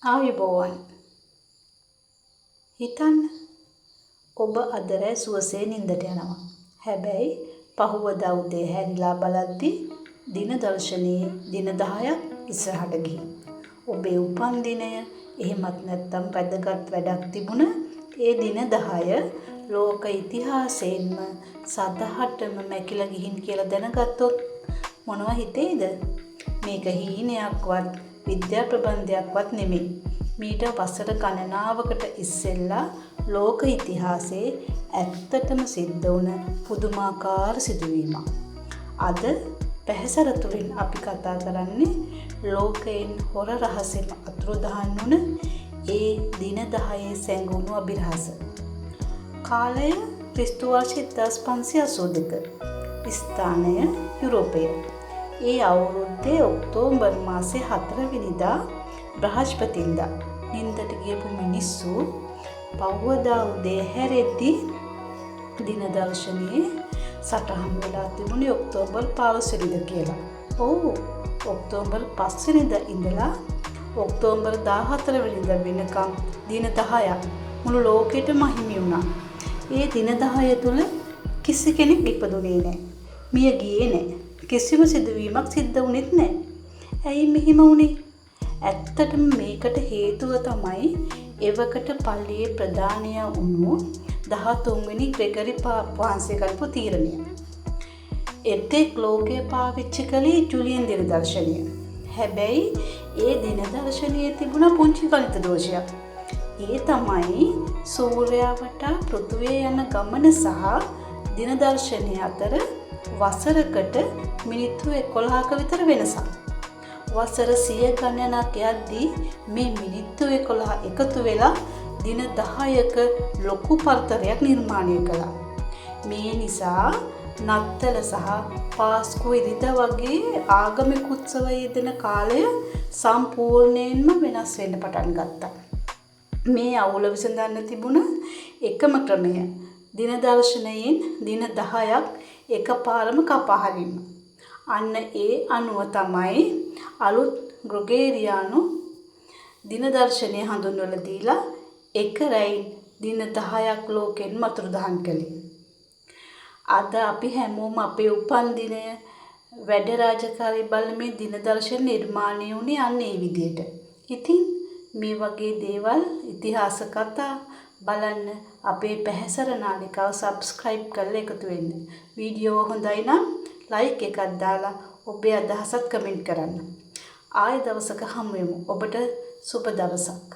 ආයුබෝවන්. හිතන්න ඔබ අද රෑ සුවසේ නිින්දට යනවා. හැබැයි පහුවදා උදේ හැරිලා බලද්දි දින දර්ශනයේ දින 10ක් ඉස්සරහට ගිහින්. ඔබේ උපන්දිනය එහෙමත් නැත්නම් වැදගත් වැඩක් තිබුණ ඒ දින 10 ලෝක ඉතිහාසයෙන්ම සදහටම මැකිලා ගිහින් කියලා දැනගත්තොත් මොනවා හිතේද? මේක හීනයක්වත් විද්‍යා ප්‍රබන්ධයක්වත් නෙමෙයි. මීට වසර ගණනාවකට ඉස්සෙල්ලා ලෝක ඉතිහාසයේ ඇත්තටම සිද්ධ වුණ පුදුමාකාර සිදුවීමක්. අද පැහැසර තුලින් අපි කතා කරන්නේ ලෝකයෙන් හොර රහසෙම අතුරුදහන් වුණ ඒ දින 10 සැඟවුණු අභිරහස. කාලය ක්‍රිස්තු වර්ෂ 1582. ස්ථානය යුරෝපය. ඒ අවුරුද්දේ ඔක්තෝබර් මාසේ 4 වෙනිදා බ්‍රහස්පතින්දා නින්දට ගියපු මිනිස්සු පහුවදා උදේ හැරෙද්දී දින දර්ශනයේ සටහන් වෙලා තිබුණේ ඔක්තෝබර් 15 වෙනිදා කියලා. ඔව් ඔක්තෝබර් 5 වෙනිදා ඉඳලා ඔක්තෝබර් 14 වෙනිදා වෙනකම් දින 10ක් මුළු ලෝකෙටම හිමි වුණා. ඒ දින 10 තුල කිසි කෙනෙක් ඉපදුනේ නැහැ. මිය ගියේ නැහැ. කිසිම සිදුවීමක් සිද්ධ වුණෙත් නැහැ. ඇයි මෙහෙම වුනේ? ඇත්තටම මේකට හේතුව තමයි එවකට පල්ලියේ ප්‍රධානියා වුණු 13 වෙනි ග්‍රෙගරි වහන්සේ කරපු තීරණය. එතෙක් ලෝකයේ පාවිච්චි කළේ ජුලියන් දින දර්ශනය. හැබැයි ඒ දින දර්ශනයේ තිබුණ පුංචි ගණිත දෝෂයක්. ඒ තමයි සූර්යයා වටා පෘථිවිය යන ගමන සහ දින දර්ශනය අතර වසරකට මිනිත්තු 11ක විතර වෙනසක්. වසර 100 ගණනක් යද්දී මේ මිනිත්තු 11 එකතු වෙලා දින 10ක ලොකු පරතරයක් නිර්මාණය කළා. මේ නිසා නත්තල සහ පාස්කු ඉරිදා වගේ ආගමික උත්සව යෙදෙන කාලය සම්පූර්ණයෙන්ම වෙනස් වෙන්න පටන් ගත්තා. මේ අවුල විසඳන්න තිබුණ එකම ක්‍රමය දින දර්ශනයෙන් දින 10ක් එකපාරම කපා හරින්න. අන්න ඒ අනුව තමයි අලුත් ග්‍රෙගෝරියානු දින දර්ශනය හඳුන්වලා දීලා එක රැයින් දින 10ක් ලෝකෙන් අතුරුදහන් කළේ. අද අපි හැමෝම අපේ උපන්දිනය වැඩ රාජකාරී බලමින් දින දර්ශන නිර්මාණය වුණේ අන්න ඒ විදිහට. ඉතින් මේ වගේ දේවල් ඉතිහාස කතා බලන්න අපේ පැහැසර නාලිකාව සබ්ස්ක්‍රයිබ් කරලා එකතු වෙන්න. වීඩියෝ හොඳයි නම් ලයික් එකක් දාලා ඔබේ අදහසත් කමෙන්ට් කරන්න. ආයෙ දවසක හමු වෙමු. ඔබට සුබ දවසක්.